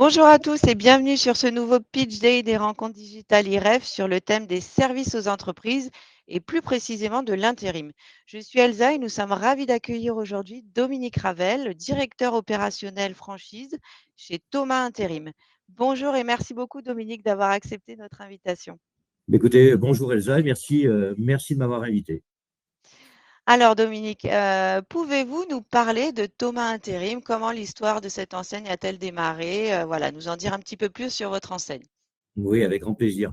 Bonjour à tous et bienvenue sur ce nouveau Pitch Day des rencontres digitales IREF sur le thème des services aux entreprises et plus précisément de l'intérim. Je suis Elsa et nous sommes ravis d'accueillir aujourd'hui Dominique Ravel, le directeur opérationnel franchise chez Thomas Intérim. Bonjour et merci beaucoup Dominique d'avoir accepté notre invitation. Écoutez, bonjour Elsa, merci de m'avoir invité. Alors Dominique, pouvez-vous nous parler de Thomas Intérim? Comment l'histoire de cette enseigne a-t-elle démarré? Voilà, nous en dire un petit peu plus sur votre enseigne. Oui, avec grand plaisir.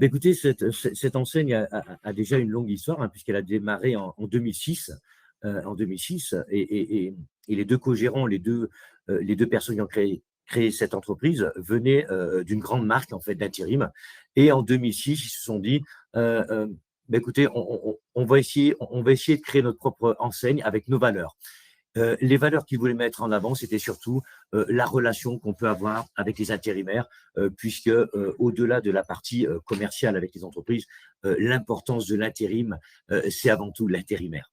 Écoutez, cette enseigne a déjà une longue histoire, hein, puisqu'elle a démarré en 2006, et les deux co-gérants, les deux personnes qui ont créé cette entreprise venaient d'une grande marque en fait d'intérim. Et en 2006, ils se sont dit, écoutez, on va essayer de créer notre propre enseigne avec nos valeurs. Les valeurs qu'ils voulaient mettre en avant, c'était surtout la relation qu'on peut avoir avec les intérimaires, puisque au-delà de la partie commerciale avec les entreprises, l'importance de l'intérim, c'est avant tout l'intérimaire.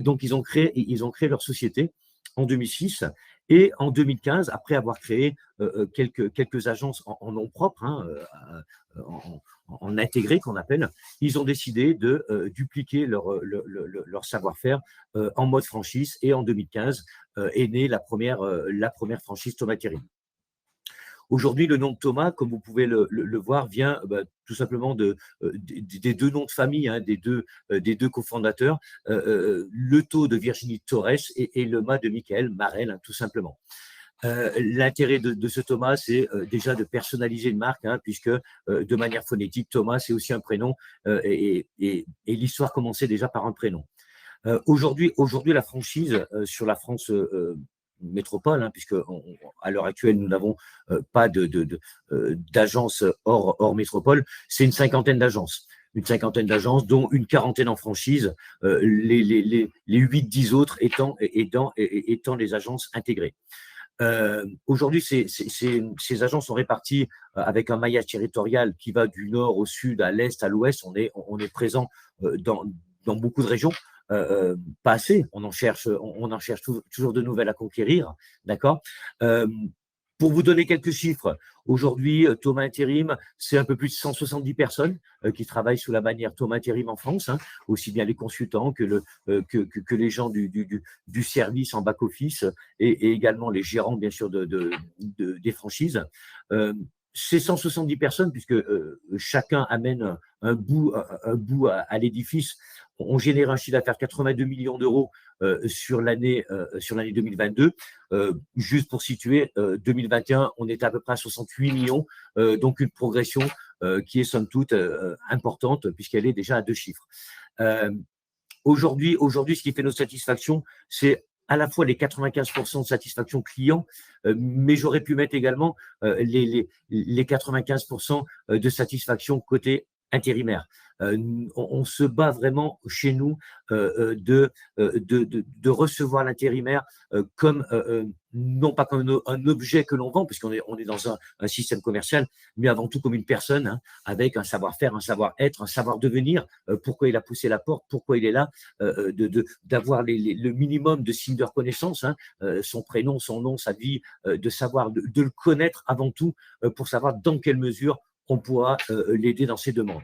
Donc, ils ont créé leur société en 2006 et en 2015, après avoir créé quelques agences en nom propre, hein, en intégré qu'on appelle, ils ont décidé de dupliquer leur savoir-faire en mode franchise et en 2015 est née la première franchise Thomas Intérim. Aujourd'hui, le nom de Thomas, comme vous pouvez le voir, vient tout simplement des deux noms de famille, hein, des deux cofondateurs, le Tho de Virginie Torres et le Ma de Michael Marel, hein, tout simplement. L'intérêt de ce Thomas, c'est déjà de personnaliser une marque, hein, puisque de manière phonétique, Thomas, c'est aussi un prénom, et l'histoire commençait déjà par un prénom. Aujourd'hui, la franchise sur la France métropole, hein, puisque à l'heure actuelle, nous n'avons pas d'agences hors métropole, c'est une cinquantaine d'agences, dont une quarantaine en franchise, les 8-10 autres étant les agences intégrées. Aujourd'hui, ces agences sont réparties avec un maillage territorial qui va du nord au sud, à l'est, à l'ouest. On est présent dans beaucoup de régions. Pas assez, on en cherche toujours de nouvelles à conquérir, d'accord. Pour vous donner quelques chiffres, aujourd'hui, Thomas Intérim, c'est un peu plus de 170 personnes qui travaillent sous la bannière Thomas Intérim en France, hein, aussi bien les consultants que les gens du service en back-office et également les gérants, bien sûr, des franchises. C'est 170 personnes, puisque chacun amène un bout à l'édifice. On génère un chiffre d'affaires 82 millions d'euros sur l'année 2022. Juste pour situer, 2021, on était à peu près à 68 millions, donc une progression qui est somme toute importante, puisqu'elle est déjà à deux chiffres. Aujourd'hui, ce qui fait notre satisfaction, c'est à la fois les 95% de satisfaction client, mais j'aurais pu mettre également les 95% de satisfaction côté intérimaire. On se bat vraiment chez nous de recevoir l'intérimaire comme non pas comme un objet que l'on vend, puisqu'on est dans un système commercial, mais avant tout comme une personne, hein, avec un savoir-faire, un savoir-être, un savoir-devenir, pourquoi il a poussé la porte, pourquoi il est là, d'avoir le minimum de signes de reconnaissance, hein, son prénom, son nom, sa vie, de le connaître avant tout pour savoir dans quelle mesure on pourra l'aider dans ses demandes.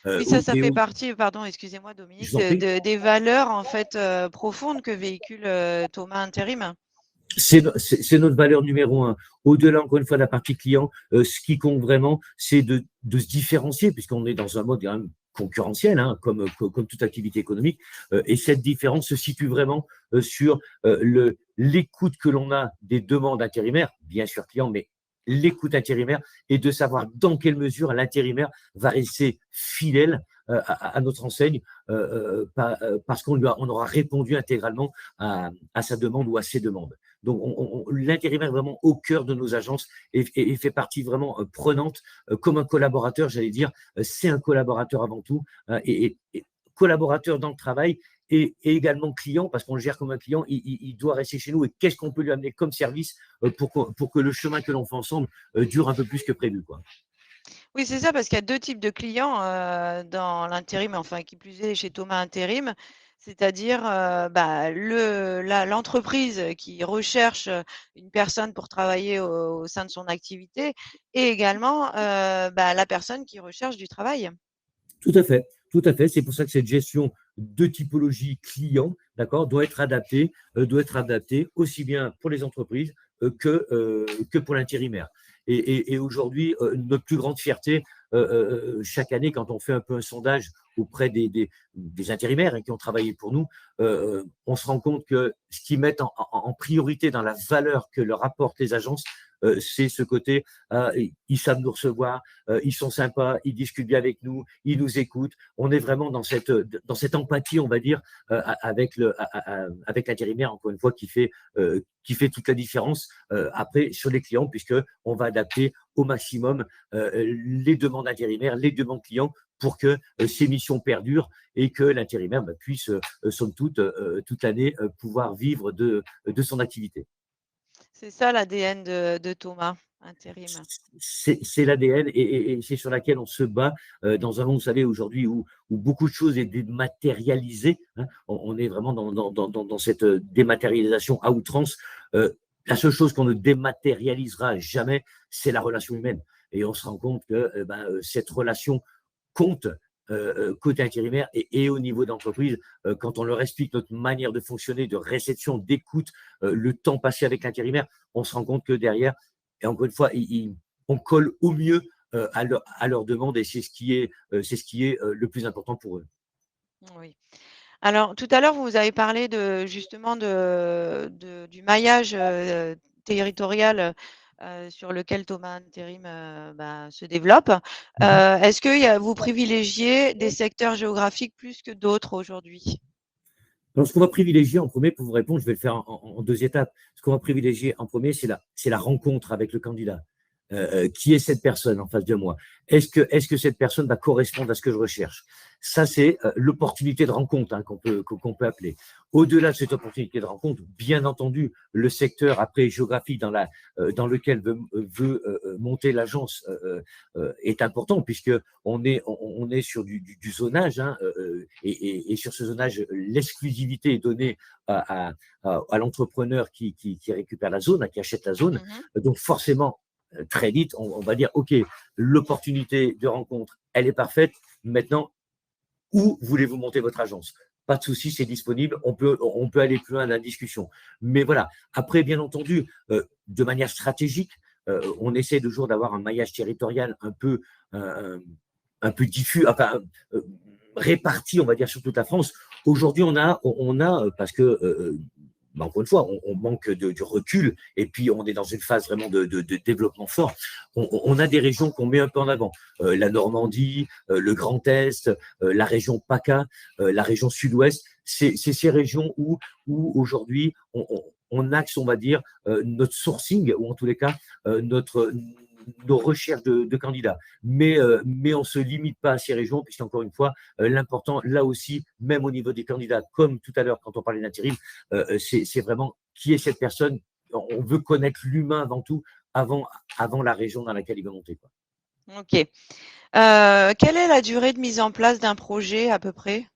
Oui, ça fait partie, pardon, excusez-moi Dominique, des valeurs en fait profondes que véhicule Thomas Intérim. C'est notre valeur numéro un. Au-delà, encore une fois, de la partie client, ce qui compte vraiment, c'est de se différencier, puisqu'on est dans un mode quand même concurrentiel, hein, comme toute activité économique. Et cette différence se situe vraiment sur l'écoute que l'on a des demandes intérimaires, bien sûr clients, mais l'écoute intérimaire, et de savoir dans quelle mesure l'intérimaire va rester fidèle à notre enseigne, parce qu'on aura répondu intégralement à sa demande ou à ses demandes. Donc, l'intérimaire est vraiment au cœur de nos agences et fait partie vraiment prenante, comme un collaborateur, j'allais dire. C'est un collaborateur avant tout, et collaborateur dans le travail et également client, parce qu'on le gère comme un client. Il doit rester chez nous, et qu'est-ce qu'on peut lui amener comme service pour que le chemin que l'on fait ensemble dure un peu plus que prévu, quoi. Oui, c'est ça, parce qu'il y a deux types de clients dans l'intérim, enfin qui plus est chez Thomas Intérim. C'est-à-dire, l'entreprise qui recherche, une personne pour travailler au sein de son activité et également, la personne qui recherche du travail. Tout à fait, tout à fait. C'est pour ça que cette gestion de typologie client, d'accord, doit être adaptée aussi bien pour les entreprises que pour l'intérimaire. Et aujourd'hui, notre plus grande fierté, chaque année, quand on fait un peu un sondage auprès des intérimaires qui ont travaillé pour nous, on se rend compte que ce qu'ils mettent en priorité dans la valeur que leur apportent les agences, c'est ce côté, ils savent nous recevoir, ils sont sympas, ils discutent bien avec nous, ils nous écoutent. On est vraiment dans cette empathie, on va dire, avec l'intérimaire, encore une fois, qui fait toute la différence après sur les clients, puisque on va adapter au maximum les demandes intérimaires, les demandes clients pour que ces missions perdurent et que l'intérimaire puisse, somme toute l'année, pouvoir vivre de son activité. C'est ça l'ADN de Thomas, intérim. C'est l'ADN et c'est sur laquelle on se bat dans un monde, vous savez, aujourd'hui où beaucoup de choses est dématérialisé. Hein, on est vraiment dans cette dématérialisation à outrance. La seule chose qu'on ne dématérialisera jamais, c'est la relation humaine. Et on se rend compte que cette relation compte côté intérimaire et au niveau d'entreprise, quand on leur explique notre manière de fonctionner, de réception, d'écoute, le temps passé avec l'intérimaire, on se rend compte que derrière, et encore une fois, on colle au mieux à leur demande et c'est ce qui est, le plus important pour eux. Oui. Alors tout à l'heure, vous avez parlé de justement du maillage, territorial, sur lequel Thomas Intérim, se développe. Mhm. Est-ce que vous privilégiez des secteurs géographiques plus que d'autres aujourd'hui? Donc, ce qu'on va privilégier en premier, pour vous répondre, je vais le faire en deux étapes. Ce qu'on va privilégier en premier, c'est la rencontre avec le candidat. Qui est cette personne en face de moi? Est-ce que cette personne va correspondre à ce que je recherche? Ça, c'est l'opportunité de rencontre qu'on peut appeler. Au-delà de cette opportunité de rencontre, bien entendu, le secteur après géographique dans lequel veut monter l'agence est important puisque on est sur du zonage hein, et sur ce zonage, l'exclusivité est donnée à l'entrepreneur qui récupère la zone, qui achète la zone. Mmh. Donc forcément, très vite, on va dire, OK, l'opportunité de rencontre, elle est parfaite. Maintenant, où voulez-vous monter votre agence? Pas de souci, c'est disponible. On peut aller plus loin dans la discussion. Mais voilà. Après, bien entendu, de manière stratégique, on essaie toujours d'avoir un maillage territorial euh, un peu diffus, enfin, réparti, on va dire, sur toute la France. Aujourd'hui, parce que encore une fois, on manque du recul et puis on est dans une phase vraiment de développement fort. On a des régions qu'on met un peu en avant. La Normandie, le Grand Est, la région PACA, la région Sud-Ouest. C'est ces régions où aujourd'hui on axe, on va dire, notre sourcing ou en tous les cas nos recherches de candidats. Mais on ne se limite pas à ces régions, puisqu'encore une fois, l'important, là aussi, même au niveau des candidats, comme tout à l'heure quand on parlait d'intérim, c'est vraiment qui est cette personne. On veut connaître l'humain avant tout, avant la région dans laquelle il va monter, quoi. OK. Quelle est la durée de mise en place d'un projet à peu près?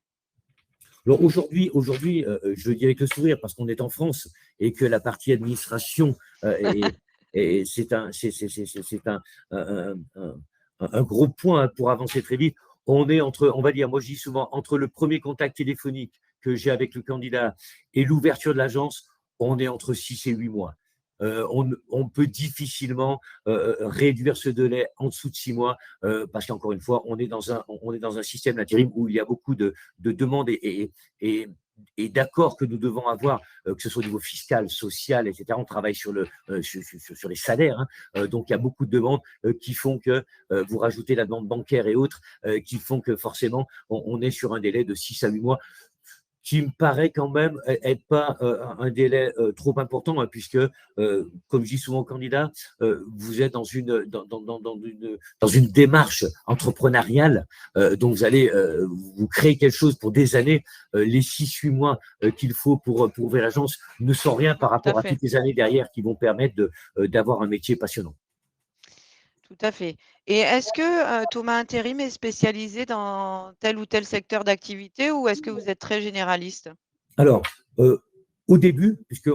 Alors aujourd'hui, je le dis avec le sourire parce qu'on est en France et que la partie administration c'est un gros point pour avancer très vite. On est entre, on va dire, moi je dis souvent, entre le premier contact téléphonique que j'ai avec le candidat et l'ouverture de l'agence, on est entre 6 et 8 mois. On peut difficilement réduire ce délai en dessous de 6 mois parce qu'encore une fois, on est dans un système d'intérim où il y a beaucoup de demandes et d'accords que nous devons avoir, que ce soit au niveau fiscal, social, etc. On travaille sur les salaires. Hein. Donc, il y a beaucoup de demandes qui font que vous rajoutez la demande bancaire et autres, qui font que forcément, on est sur un délai de 6 à 8 mois qui me paraît quand même être pas un délai trop important, hein, puisque, comme je dis souvent aux candidats, vous êtes dans une démarche entrepreneuriale, donc vous allez vous créer quelque chose pour des années. Les 6-8 mois qu'il faut pour ouvrir l'agence ne sont rien par Tout à rapport à fait. toutes les années derrière qui vont permettre d'avoir un métier passionnant. Tout à fait. Et est-ce que, Thomas Intérim est spécialisé dans tel ou tel secteur d'activité ou est-ce que vous êtes très généraliste? Alors, au début, puisque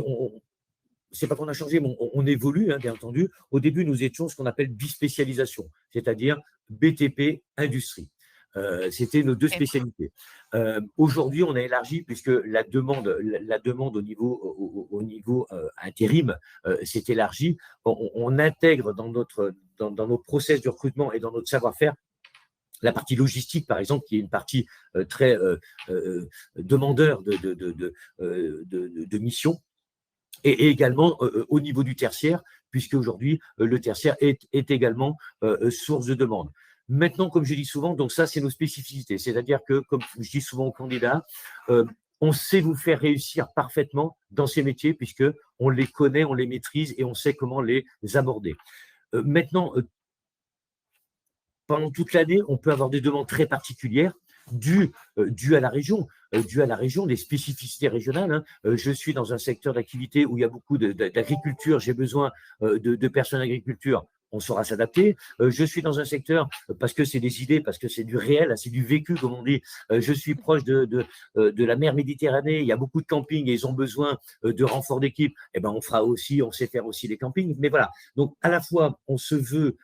c'est pas qu'on a changé, mais on évolue, hein, bien entendu. Au début, nous étions ce qu'on appelle bispécialisation, c'est-à-dire BTP industrie. C'était nos deux OK. spécialités. Aujourd'hui, on a élargi puisque la demande au niveau intérim s'est élargie. On intègre dans nos process de recrutement et dans notre savoir-faire la partie logistique, par exemple, qui est une partie très demandeur de missions et également au niveau du tertiaire, puisque aujourd'hui, le tertiaire est également source de demande. Maintenant, comme je dis souvent, donc ça, c'est nos spécificités. C'est-à-dire que, comme je dis souvent aux candidats, euh, on sait vous faire réussir parfaitement dans ces métiers, puisque on les connaît, on les maîtrise et on sait comment les aborder. Maintenant, pendant toute l'année, on peut avoir des demandes très particulières dues à la région, des spécificités régionales. Hein. Je suis dans un secteur d'activité où il y a beaucoup d'agriculture, j'ai besoin de personnes d'agriculture, on saura s'adapter. Je suis dans un secteur, parce que c'est des idées, parce que c'est du réel, c'est du vécu, comme on dit. Je suis proche de la mer Méditerranée, il y a beaucoup de campings et ils ont besoin de renforts d'équipe. Eh ben, on sait faire aussi les campings. Mais voilà, donc à la fois, on se veut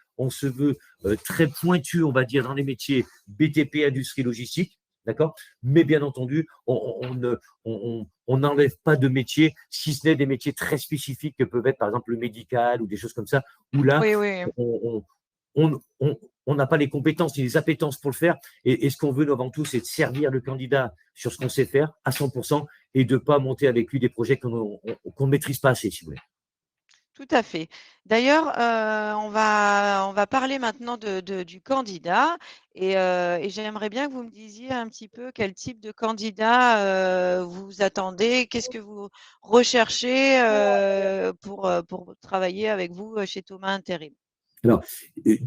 très pointu, on va dire, dans les métiers BTP, industrie, logistique, d'accord. Mais bien entendu, on n'enlève pas de métiers, si ce n'est des métiers très spécifiques que peuvent être, par exemple, le médical ou des choses comme ça, où là, Oui, oui. on on- on- on n'a pas les compétences ni les appétences pour le faire. Et ce qu'on veut, avant tout, c'est de servir le candidat sur ce qu'on sait faire à 100% et de ne pas monter avec lui des projets qu'on ne maîtrise pas assez, si vous voulez. Tout à fait. D'ailleurs, on va parler maintenant du candidat et j'aimerais bien que vous me disiez un petit peu quel type de candidat, vous attendez. Qu'est-ce que vous recherchez, pour travailler avec vous, chez Thomas Intérim? Alors, euh,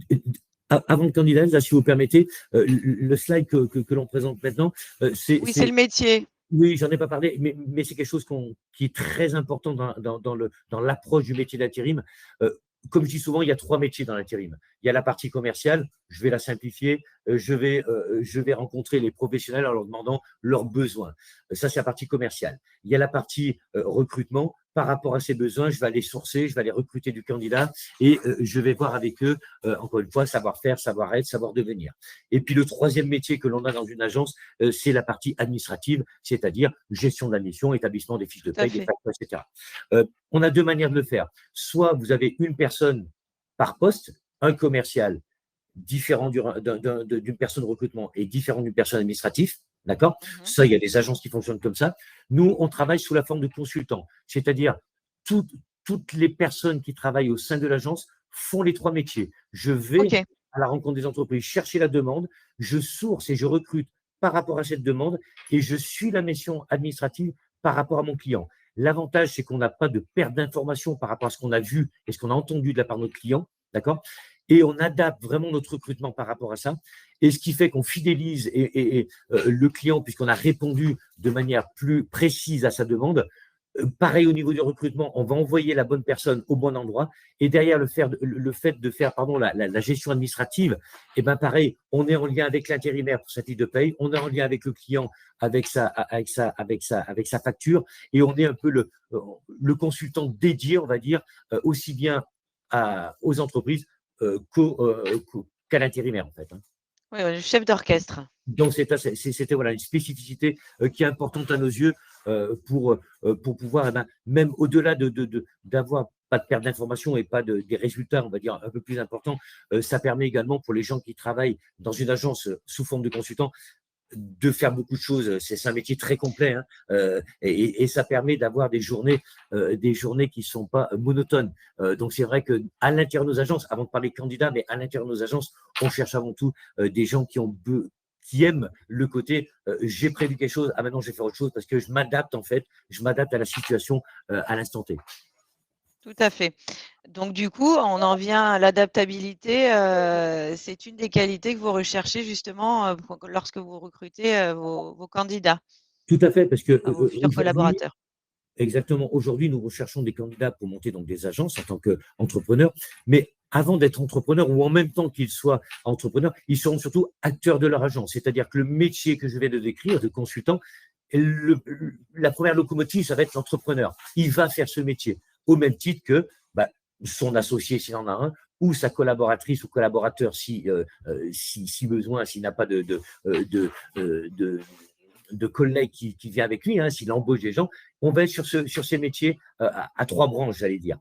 avant le candidat, là, si vous permettez, le slide que l'on présente maintenant, Oui, c'est le métier. oui, j'en ai pas parlé, mais c'est quelque chose qui est très important dans l'approche du métier d'intérim. Euh, Comme je dis souvent, il y a trois métiers dans l'intérim. Il y a la partie commerciale, je vais la simplifier, je vais rencontrer les professionnels en leur demandant leurs besoins. Ça, c'est la partie commerciale. Il y a la partie recrutement. Par rapport à ces besoins, je vais aller sourcer, je vais aller recruter du candidat et je vais voir avec eux, encore une fois, savoir-faire, savoir-être, savoir devenir. Et puis le troisième métier que l'on a dans une agence, c'est la partie administrative, c'est-à-dire gestion de la mission, établissement des fiches Tout de à paie, des fait. factures, etc. On a deux manières de le faire. Soit vous avez une personne par poste, un commercial différent d'une personne de recrutement et différent d'une personne administrative. D'accord. Mmh. Ça, il y a des agences qui fonctionnent comme ça. Nous, on travaille sous la forme de consultants, c'est-à-dire toutes, toutes les personnes qui travaillent au sein de l'agence font les trois métiers. Je vais OK. à la rencontre des entreprises, chercher la demande, je source et je recrute par rapport à cette demande et je suis la mission administrative par rapport à mon client. L'avantage, c'est qu'on n'a pas de perte d'information par rapport à ce qu'on a vu et ce qu'on a entendu de la part de notre client. D'accord. Et on adapte vraiment notre recrutement par rapport à ça. Et ce qui fait qu'on fidélise le client, puisqu'on a répondu de manière plus précise à sa demande. Pareil au niveau du recrutement, on va envoyer la bonne personne au bon endroit. Et derrière le fait de faire la gestion administrative, et ben pareil, on est en lien avec l'intérimaire pour sa fiche de paye, on est en lien avec le client avec sa facture, et on est un peu le consultant dédié, on va dire, aussi bien aux entreprises qu'à l'intérimaire, en fait. Hein. Oui, le chef d'orchestre. Donc, c'était voilà, une spécificité qui est importante à nos yeux pour pouvoir, eh ben, même au-delà d'avoir pas de perte d'information et pas des résultats, on va dire, un peu plus importants, ça permet également pour les gens qui travaillent dans une agence sous forme de consultant de faire beaucoup de choses. C'est un métier très complet hein, et ça permet d'avoir des journées qui ne sont pas monotones. Donc c'est vrai qu'à l'intérieur de nos agences, avant de parler de candidats, mais à l'intérieur de nos agences, on cherche avant tout des gens qui aiment le côté j'ai prévu quelque chose, ah maintenant je vais faire autre chose parce que je m'adapte en fait, je m'adapte à la situation à l'instant T. Tout à fait. Donc du coup, on en vient à l'adaptabilité, c'est une des qualités que vous recherchez justement, lorsque vous recrutez, vos candidats, Tout à fait, parce que vos futurs aujourd'hui, collaborateurs. Exactement. Aujourd'hui, nous recherchons des candidats pour monter dans des agences en tant qu'entrepreneurs. Mais avant d'être entrepreneurs ou en même temps qu'ils soient entrepreneurs, ils seront surtout acteurs de leur agence. C'est-à-dire que le métier que je vais de décrire, de consultant, la première locomotive, ça va être l'entrepreneur. Il va faire ce métier au même titre que bah, son associé s'il en a un, ou sa collaboratrice ou collaborateur si besoin, s'il n'a pas de collègues qui vient avec lui, s'il embauche des gens, on va être sur ces métiers à trois branches, j'allais dire.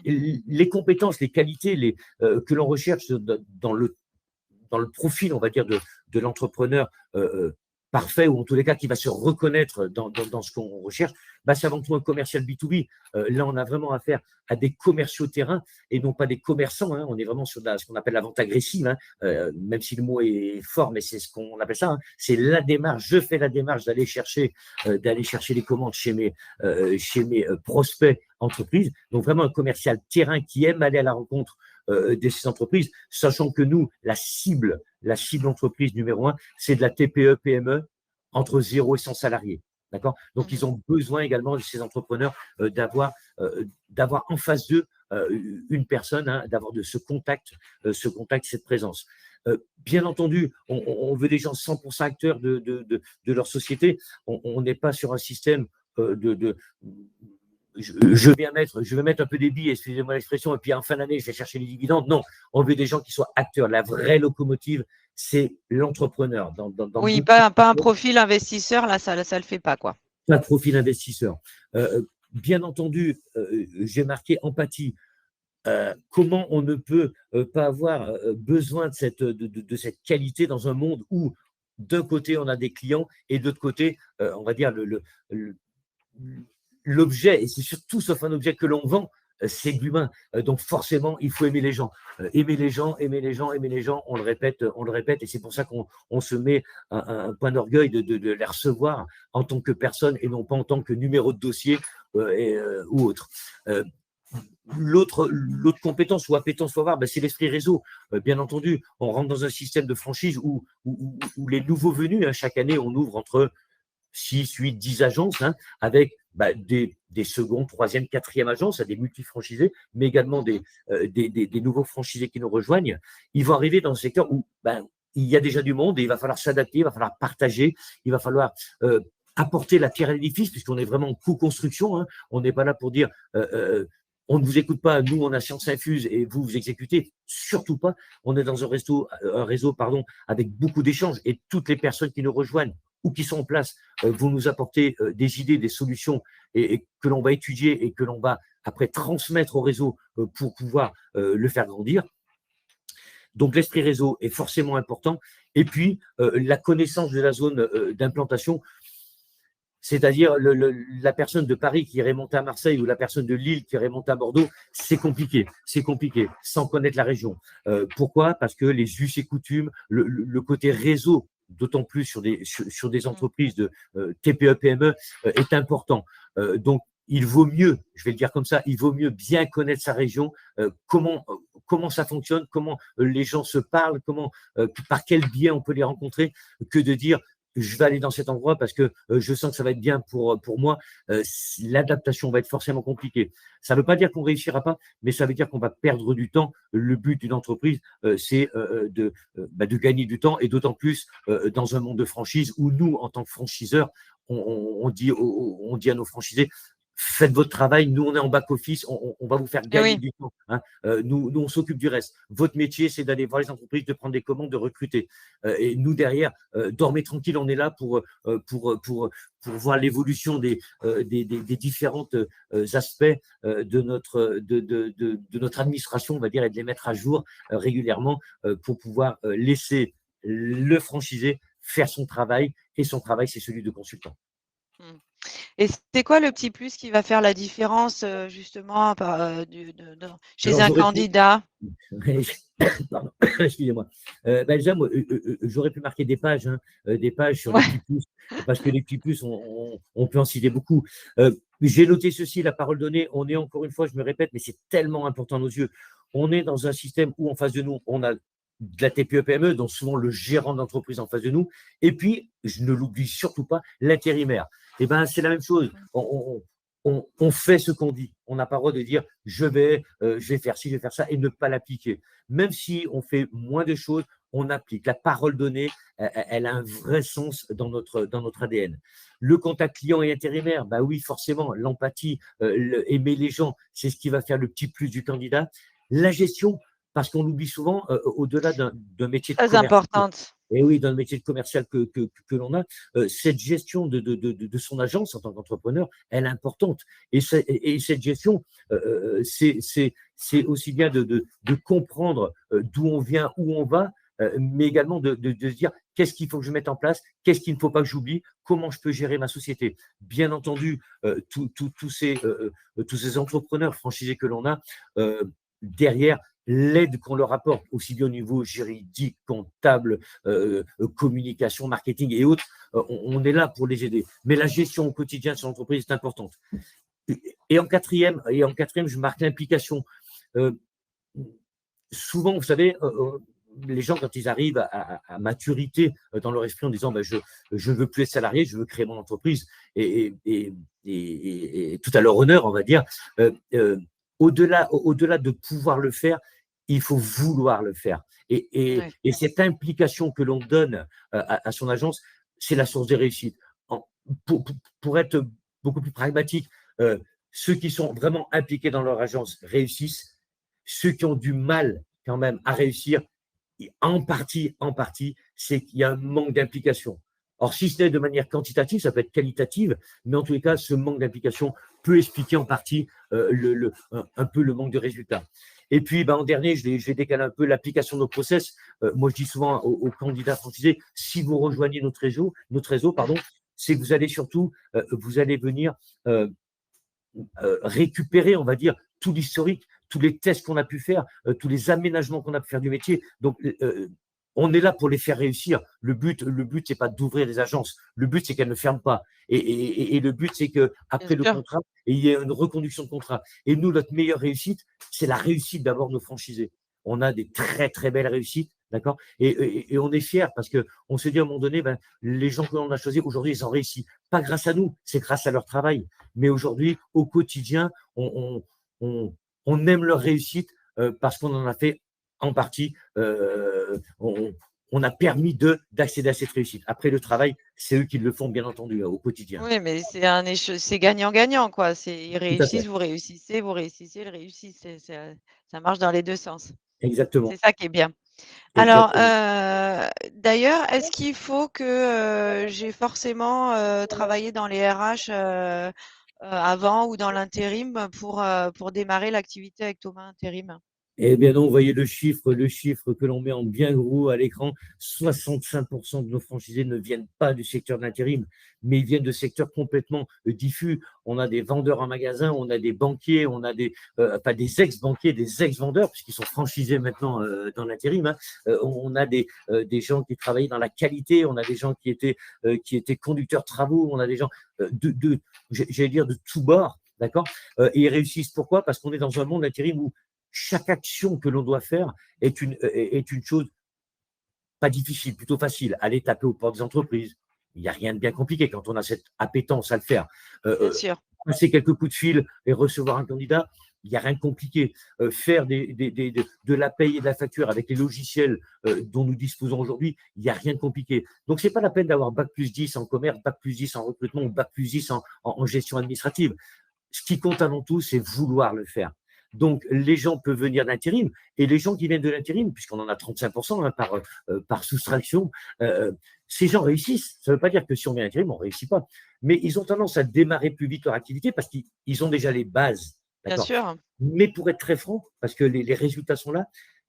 Les compétences, les qualités que l'on recherche dans le profil, on va dire, de l'entrepreneur parfait, ou en tous les cas qui va se reconnaître dans ce qu'on recherche, c'est avant tout un commercial B2B. Là, on a vraiment affaire à des commerciaux terrain et non pas des commerçants. On est vraiment sur ce qu'on appelle la vente agressive, même si le mot est fort, mais c'est ce qu'on appelle ça. C'est la démarche. Je fais la démarche d'aller chercher les commandes chez mes prospects entreprises. Donc, vraiment un commercial terrain qui aime aller à la rencontre de ces entreprises, sachant que nous, la cible entreprise numéro un, c'est de la TPE, PME entre 0 et 100 salariés. D'accord. Donc, ils ont besoin également de ces entrepreneurs d'avoir en face d'eux une personne, d'avoir de ce contact, cette présence. Bien entendu, on veut des gens 100% acteurs de leur société. On n'est pas sur un système je vais mettre un peu des billes, excusez-moi l'expression, et puis en fin d'année, je vais chercher les dividendes. Non, on veut des gens qui soient acteurs. La vraie locomotive, c'est l'entrepreneur. Oui, pas un profil investisseur, là, ça le fait pas, quoi. Pas de profil investisseur. Bien entendu, j'ai marqué empathie. Comment on ne peut pas avoir besoin de cette qualité dans un monde où, d'un côté, on a des clients et de l'autre côté, on va dire, l'objet, et c'est surtout sauf un objet que l'on vend, c'est de l'humain. Donc forcément, il faut aimer les gens. Aimer les gens, aimer les gens, aimer les gens, on le répète, et c'est pour ça qu'on se met un point d'orgueil de les recevoir en tant que personne et non pas en tant que numéro de dossier ou autre. L'autre compétence ou appétence, faut voir, c'est l'esprit réseau. Bien entendu, on rentre dans un système de franchise où les nouveaux venus, chaque année, on ouvre entre 6, 8, 10 agences, avec des secondes, troisième, quatrième agences, des multifranchisés, mais également des nouveaux franchisés qui nous rejoignent. Ils vont arriver dans un secteur où il y a déjà du monde et il va falloir s'adapter, il va falloir partager, il va falloir apporter la pierre à l'édifice, puisqu'on est vraiment en co-construction. On n'est pas là pour dire on ne vous écoute pas, nous on a science infuse et vous exécutez, surtout pas. On est dans un réseau avec beaucoup d'échanges, et toutes les personnes qui nous rejoignent ou qui sont en place vont nous apporter des idées, des solutions, et que l'on va étudier et que l'on va après transmettre au réseau pour pouvoir le faire grandir. Donc l'esprit réseau est forcément important. Et puis la connaissance de la zone d'implantation. C'est-à-dire la personne de Paris qui irait monter à Marseille ou la personne de Lille qui irait monter à Bordeaux, c'est compliqué, sans connaître la région. Pourquoi? Parce que les us et coutumes, le côté réseau, d'autant plus sur des entreprises de TPE, PME, est important. Donc, il vaut mieux, je vais le dire comme ça, il vaut mieux bien connaître sa région, comment ça fonctionne, comment les gens se parlent, par quel biais on peut les rencontrer, que de dire je vais aller dans cet endroit parce que je sens que ça va être bien pour moi. L'adaptation va être forcément compliquée. Ça ne veut pas dire qu'on ne réussira pas, mais ça veut dire qu'on va perdre du temps. Le but d'une entreprise, c'est de gagner du temps, et d'autant plus dans un monde de franchise où nous, en tant que franchiseurs, on dit à nos franchisés, faites votre travail, nous on est en back-office, on va vous faire gagner du temps. Nous, on s'occupe du reste. Votre métier, c'est d'aller voir les entreprises, de prendre des commandes, de recruter. Et nous, derrière, dormez tranquille, on est là pour voir l'évolution des différents aspects de notre administration, on va dire, et de les mettre à jour régulièrement pour pouvoir laisser le franchisé faire son travail. Et son travail, c'est celui de consultant. Et c'est quoi le petit plus qui va faire la différence justement chez un candidat? Pardon, excusez-moi. Déjà, moi, j'aurais pu marquer des pages sur les petits plus, parce que les petits plus, on peut en citer beaucoup. J'ai noté ceci, la parole donnée. On est, encore une fois, je me répète, mais c'est tellement important à nos yeux. On est dans un système où en face de nous, on a de la TPE-PME, donc souvent le gérant d'entreprise en face de nous. Et puis, je ne l'oublie surtout pas, l'intérimaire. C'est la même chose. on fait ce qu'on dit. On n'a pas le droit de dire je vais faire ci, je vais faire ça et ne pas l'appliquer. Même si on fait moins de choses, on applique. La parole donnée, elle a un vrai sens dans notre ADN. Le contact client et intérimaire, bah oui, forcément, l'empathie, aimer les gens, c'est ce qui va faire le petit plus du candidat. La gestion, parce qu'on l'oublie souvent, au-delà d'un métier de Très commerce. importante. Et oui, dans le métier de commercial que l'on a, cette gestion de son agence en tant qu'entrepreneur, elle est importante. Et cette gestion, c'est aussi bien de comprendre d'où on vient, où on va, mais également de se dire qu'est-ce qu'il faut que je mette en place, qu'est-ce qu'il ne faut pas que j'oublie, comment je peux gérer ma société. Bien entendu, tous ces entrepreneurs franchisés que l'on a, derrière, l'aide qu'on leur apporte, aussi bien au niveau juridique, comptable, communication, marketing et autres, on est là pour les aider. Mais la gestion au quotidien de son entreprise est importante. Et en quatrième, je marque l'implication. Euh, Souvent, vous savez, les gens, quand ils arrivent à maturité dans leur esprit en disant bah, je ne veux plus être salarié, je veux créer mon entreprise, et tout à leur honneur, on va dire, euh, euh, au-delà de pouvoir le faire, il faut vouloir le faire. Ouais. Et cette implication que l'on donne à son agence, c'est la source des réussites. En- pour être beaucoup plus pragmatique, euh, ceux qui sont vraiment impliqués dans leur agence réussissent. Ceux qui ont du mal quand même à réussir, en partie, c'est qu'il y a un manque d'implication. Or, si ce n'est de manière quantitative, ça peut être qualitative, mais en tous les cas, ce manque d'implication peut expliquer en partie un peu le manque de résultats. Et puis, ben, en dernier, je vais décaler un peu l'application de nos process. Moi, je dis souvent aux candidats franchisés, si vous rejoignez notre réseau, pardon, c'est que vous allez surtout, vous allez venir euh, récupérer, on va dire, tout l'historique, tous les tests qu'on a pu faire, tous les aménagements qu'on a pu faire du métier. Donc, on est là pour les faire réussir. Le but, c'est pas d'ouvrir des agences. Le but, c'est qu'elles ne ferment pas. Et le but, c'est que Bien après le sûr. contrat, il y ait une reconduction de contrat. Et nous, notre meilleure réussite, c'est la réussite d'abord de nos franchisés. On a des très très belles réussites, d'accord. Et on est fiers parce que on s'est dit à un moment donné, ben, les gens que l'on a choisis aujourd'hui, ils ont réussi. Pas grâce à nous, c'est grâce à leur travail. Mais aujourd'hui, au quotidien, on aime leur réussite parce qu'on en a fait en partie, on a permis d'accéder à cette réussite. Après le travail, c'est eux qui le font, bien entendu, au quotidien. Oui, mais c'est gagnant-gagnant, quoi. Ils Tout à fait. réussissez, vous réussissez, ils réussissent. Ça marche dans les deux sens. C'est Exactement. ça qui est bien. Alors, Exactement. d'ailleurs, est-ce qu'il faut que j'ai forcément travaillé dans les RH avant ou dans l'intérim pour démarrer l'activité avec Thomas Intérim? Eh bien non, vous voyez le chiffre que l'on met en bien gros à l'écran, 65% de nos franchisés ne viennent pas du secteur de l'intérim, mais ils viennent de secteurs complètement diffus. On a des vendeurs en magasin, on a des banquiers, on a pas des ex-banquiers, des ex-vendeurs, puisqu'ils sont franchisés maintenant dans l'intérim, hein. On a des gens qui travaillaient dans la qualité, on a des gens qui étaient conducteurs de travaux, on a des gens j'allais dire, de tous bords, d'accord. Et ils réussissent pourquoi? Parce qu'on est dans un monde d'intérim où chaque action que l'on doit faire est une chose pas difficile, plutôt facile. Aller taper aux portes des entreprises, il n'y a rien de bien compliqué quand on a cette appétence à le faire. Bien Euh, sûr. Passer quelques coups de fil et recevoir un candidat, il n'y a rien de compliqué. Faire de la paye et de la facture avec les logiciels dont nous disposons aujourd'hui, il n'y a rien de compliqué. Donc, ce n'est pas la peine d'avoir bac+10 en commerce, bac+10 en recrutement ou bac+10 en gestion administrative. Ce qui compte avant tout, c'est vouloir le faire. Donc, les gens peuvent venir d'intérim, et les gens qui viennent de l'intérim, puisqu'on en a 35% hein, par soustraction, ces gens réussissent. Ça ne veut pas dire que si on vient d'intérim, on ne réussit pas. Mais ils ont tendance à démarrer plus vite leur activité parce qu'ils ont déjà les bases. Bien D'accord. sûr. Mais pour être très franc, parce que les résultats sont là,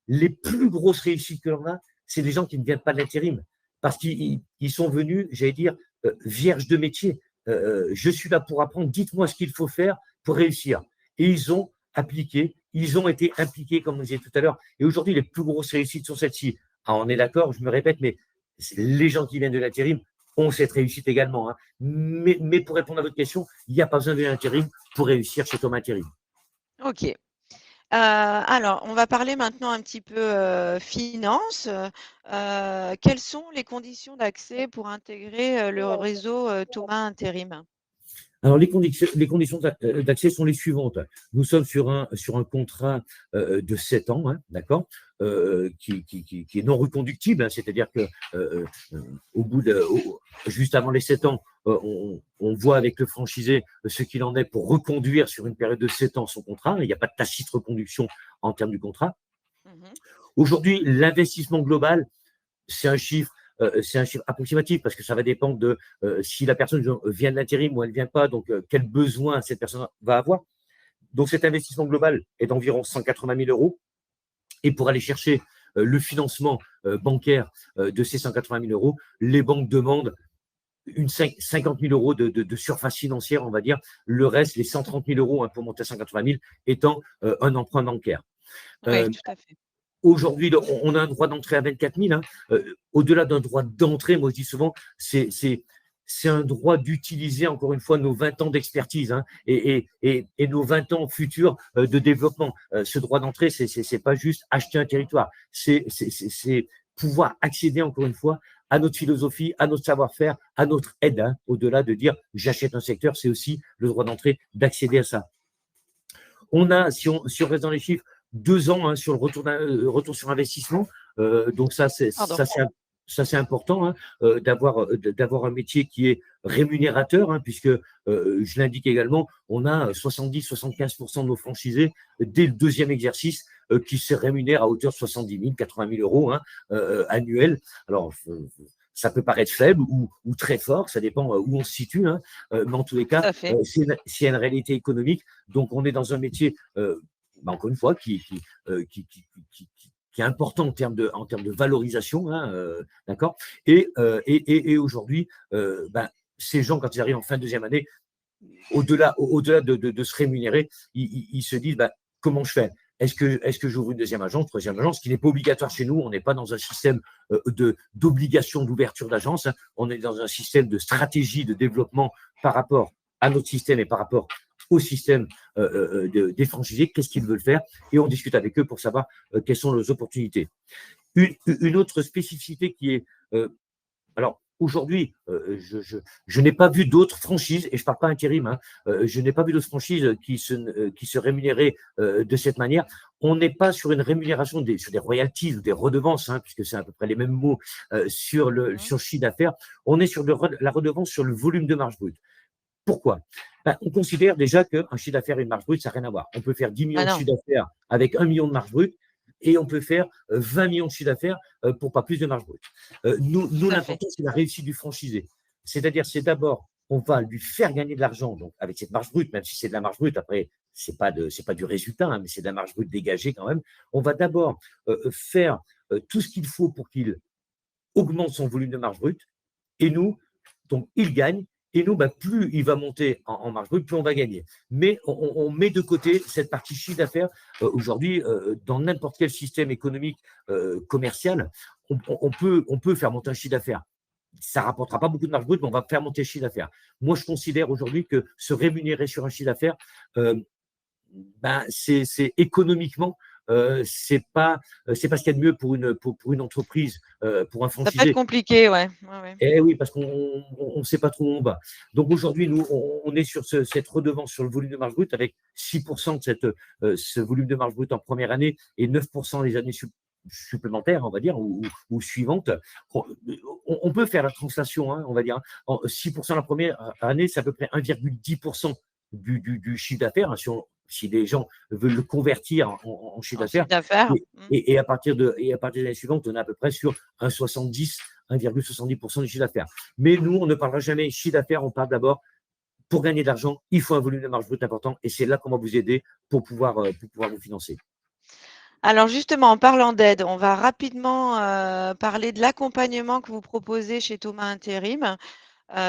les plus grosses réussites que l'on a, c'est des gens qui ne viennent pas de l'intérim. Parce qu'ils sont venus, j'allais dire, vierges de métier. Je suis là pour apprendre, dites-moi ce qu'il faut faire pour réussir. Et ils ont appliqué, ils ont été impliqués, comme on disait tout à l'heure. Et aujourd'hui, les plus grosses réussites sont celles-ci. Ah, on est d'accord, je me répète, mais les gens qui viennent de l'intérim ont cette réussite également, hein. Mais pour répondre à votre question, il n'y a pas besoin de l'intérim pour réussir chez Thomas Intérim. OK. Alors, on va parler maintenant un petit peu finances. Quelles sont les conditions d'accès pour intégrer le réseau Thomas Intérim? Alors, les conditions d'accès sont les suivantes. Nous sommes sur un contrat de 7 ans, hein, d'accord, qui est non reconductible, hein, c'est-à-dire que au bout juste avant les 7 ans, on voit avec le franchisé ce qu'il en est pour reconduire sur une période de 7 ans son contrat. Il n'y a pas de tacite reconduction en termes du contrat. Mhm. Aujourd'hui, l'investissement global, c'est un chiffre approximatif parce que ça va dépendre de si la personne vient de l'intérim ou elle ne vient pas, donc quel besoin cette personne va avoir. Donc cet investissement global est d'environ 180 000 euros. Et pour aller chercher le financement bancaire de ces 180 000 euros, les banques demandent 50 000 euros de surface financière, on va dire. Le reste, les 130 000 euros, hein, pour monter à 180 000, étant un emprunt bancaire. Oui, tout à fait. Aujourd'hui, on a un droit d'entrée à 24 000. Hein. Au-delà d'un droit d'entrée, moi je dis souvent, c'est un droit d'utiliser encore une fois nos 20 ans d'expertise, hein, et nos 20 ans futurs de développement. Ce droit d'entrée, c'est pas juste acheter un territoire, c'est pouvoir accéder encore une fois à notre philosophie, à notre savoir-faire, à notre aide. Hein. Au-delà de dire j'achète un secteur, c'est aussi le droit d'entrée d'accéder à ça. On a, si on reste dans les chiffres, 2 ans, hein, sur le retour sur investissement. Donc ça, c'est important, hein, d'avoir un métier qui est rémunérateur, hein, puisque je l'indique également, on a 70-75% de nos franchisés dès le deuxième exercice qui se rémunèrent à hauteur de 70 000, 80 000 euros, hein, annuels. Alors, ça peut paraître faible ou très fort, ça dépend où on se situe, hein, mais en tous les cas, c'est une réalité économique. Donc, on est dans un métier, encore une fois, qui est important en termes de valorisation, hein, d'accord. Et aujourd'hui, ces gens, quand ils arrivent en fin de deuxième année, au-delà de se rémunérer, ils se disent comment je fais? Est-ce que j'ouvre une deuxième agence, troisième agence, qui n'est pas obligatoire chez nous? On n'est pas dans un système d'obligation d'ouverture d'agence. Hein. On est dans un système de stratégie de développement par rapport à notre système et par rapport au système des franchisés. Qu'est-ce qu'ils veulent faire? Et on discute avec eux pour savoir quelles sont leurs opportunités. Une autre spécificité qui est… alors, aujourd'hui, je n'ai pas vu d'autres franchises, et je ne parle pas intérim, hein, je n'ai pas vu d'autres franchises qui se rémunéraient de cette manière. On n'est pas sur une rémunération sur des royalties ou des redevances, hein, puisque c'est à peu près les mêmes mots sur le chiffre d'affaires. On est sur la redevance sur le volume de marge brute. Pourquoi? On considère déjà qu'un chiffre d'affaires et une marge brute, ça n'a rien à voir. On peut faire 10 millions de chiffre d'affaires avec 1 million de marge brute, et on peut faire 20 millions de chiffre d'affaires pour pas plus de marge brute. Nous l'important, c'est la réussite du franchisé. C'est-à-dire, c'est d'abord, on va lui faire gagner de l'argent, donc avec cette marge brute, même si c'est de la marge brute, après, c'est pas du résultat, hein, mais c'est de la marge brute dégagée quand même. On va d'abord faire tout ce qu'il faut pour qu'il augmente son volume de marge brute, et nous, donc il gagne. Et nous, plus il va monter en marge brute, plus on va gagner. Mais on met de côté cette partie chiffre d'affaires. Aujourd'hui, dans n'importe quel système économique commercial, on peut faire monter un chiffre d'affaires. Ça ne rapportera pas beaucoup de marge brute, mais on va faire monter le chiffre d'affaires. Moi, je considère aujourd'hui que se rémunérer sur un chiffre d'affaires, c'est économiquement, c'est pas ce qu'il y a de mieux pour une entreprise, pour un franchisé. Ça peut être compliqué, ouais. Eh oui, parce qu'on ne sait pas trop où on va. Donc aujourd'hui, nous, on est sur cette redevance sur le volume de marge brute avec 6% de ce volume de marge brute en première année et 9% les années supplémentaires, on va dire, ou suivantes. On peut faire la translation, hein, on va dire. 6% la première année, c'est à peu près 1,10% du chiffre d'affaires, hein, si les gens veulent le convertir en chiffre d'affaires. Et à partir de l'année suivante, on est à peu près sur 1,70% du chiffre d'affaires. Mais nous, on ne parlera jamais chiffre d'affaires, on parle d'abord, pour gagner de l'argent, il faut un volume de marge brute important, et c'est là qu'on va vous aider pour pouvoir vous financer. Alors justement, en parlant d'aide, on va rapidement parler de l'accompagnement que vous proposez chez Thomas Intérim,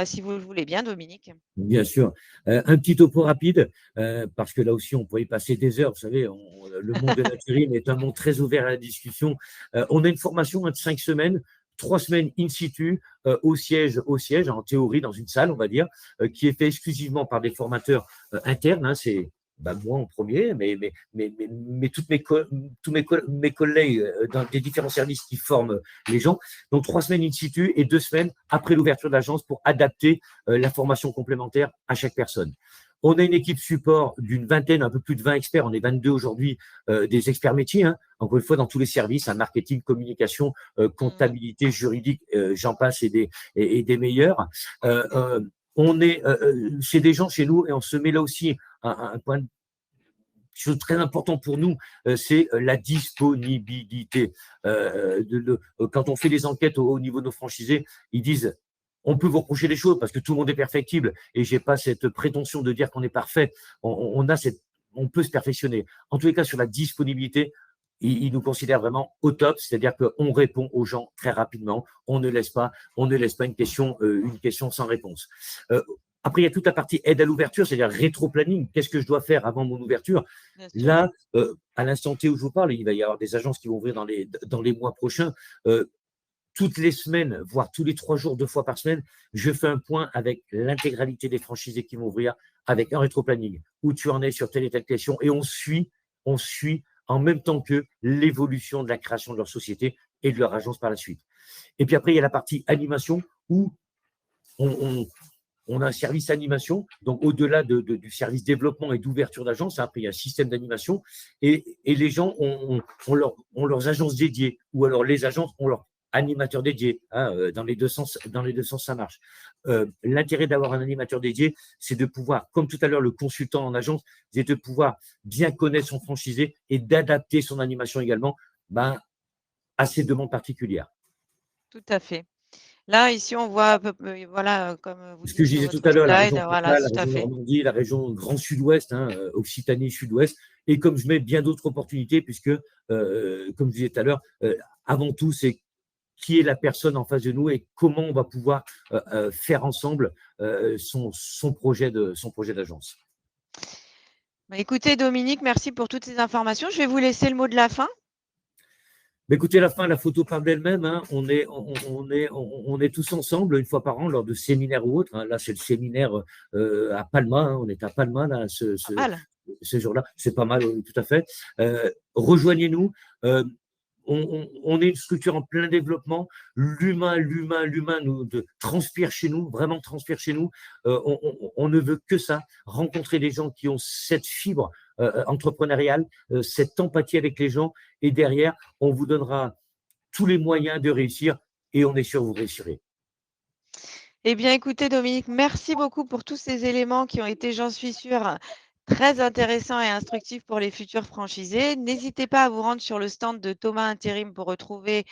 si vous le voulez bien, Dominique. Bien sûr. Un petit topo rapide, parce que là aussi, on pourrait y passer des heures. Vous savez, le monde de l'intérim est un monde très ouvert à la discussion. On a une formation de 5 semaines, 3 semaines in situ, au siège, en théorie, dans une salle, on va dire, qui est fait exclusivement par des formateurs internes. Hein, bah, moi en premier, mais tous mes collègues dans des différents services qui forment les gens. Donc 3 semaines in situ et 2 semaines après l'ouverture de l'agence pour adapter la formation complémentaire à chaque personne. On a une équipe support d'une vingtaine, un peu plus de 20 experts, on est 22 aujourd'hui, des experts métiers, hein, encore une fois dans tous les services, hein, marketing, communication, Mmh. comptabilité, juridique, j'en passe et des meilleurs. On est chez des gens chez nous et on se met là aussi un point de chose très important pour nous, c'est la disponibilité. Quand on fait des enquêtes au niveau de nos franchisés, ils disent on peut vous reprocher des choses parce que tout le monde est perfectible et j'ai pas cette prétention de dire qu'on est parfait. On peut se perfectionner. En tous les cas, sur la disponibilité, ils nous considèrent vraiment au top, c'est-à-dire qu'on répond aux gens très rapidement. On ne laisse pas une question sans réponse. Euh, Après, il y a toute la partie aide à l'ouverture, c'est-à-dire rétro-planning. Qu'est-ce que je dois faire avant mon ouverture? Bien sûr. Là, à l'instant T où je vous parle, il va y avoir des agences qui vont ouvrir dans les mois prochains. Toutes les semaines, voire tous les 3 jours, 2 fois par semaine, je fais un point avec l'intégralité des franchisés qui vont ouvrir, avec un rétro-planning, où tu en es sur telle et telle question, et on suit en même temps que l'évolution de la création de leur société et de leur agence par la suite. Et puis après, il y a la partie animation, où on a un service animation, donc au-delà du service développement et d'ouverture d'agence, après il y a un système d'animation, et les gens ont leurs agences dédiées, ou alors les agences ont leurs animateurs dédiés, hein, dans les deux sens, ça marche. L'intérêt d'avoir un animateur dédié, c'est de pouvoir, comme tout à l'heure, le consultant en agence, c'est de pouvoir bien connaître son franchisé et d'adapter son animation également, ben, à ses demandes particulières. Tout à fait. Là, ici, on voit à peu voilà, comme vous Ce que dites je sur disais tout votre à l'heure, la slide, région voilà, PACA, la tout à région fait. Normandie, la région Grand Sud-Ouest, hein, Occitanie Sud-Ouest, et comme je mets bien d'autres opportunités, puisque, comme je disais tout à l'heure, avant tout, c'est qui est la personne en face de nous et comment on va pouvoir faire ensemble son projet d'agence. Bah, écoutez, Dominique, merci pour toutes ces informations. Je vais vous laisser le mot de la fin. Mais écoutez, à la fin, la photo parle d'elle-même, hein. On est tous ensemble une fois par an lors de séminaires ou autres, hein. Là, c'est le séminaire à Palma, hein. On est à Palma là, ce, Pas ce, mal. ce jour-là. C'est pas mal, oui, tout à fait. Rejoignez-nous. On est une structure en plein développement. L'humain transpire chez nous, vraiment transpire chez nous. On ne veut que ça, rencontrer des gens qui ont cette fibre entrepreneuriale, cette empathie avec les gens. Et derrière, on vous donnera tous les moyens de réussir et on est sûr que vous réussirez. Eh bien, écoutez, Dominique, merci beaucoup pour tous ces éléments qui ont été, j'en suis sûre, très intéressants et instructifs pour les futurs franchisés. N'hésitez pas à vous rendre sur le stand de Thomas Intérim pour retrouver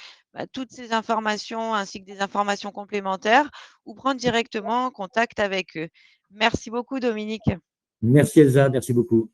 toutes ces informations ainsi que des informations complémentaires ou prendre directement contact avec eux. Merci beaucoup, Dominique. Merci Elsa, merci beaucoup.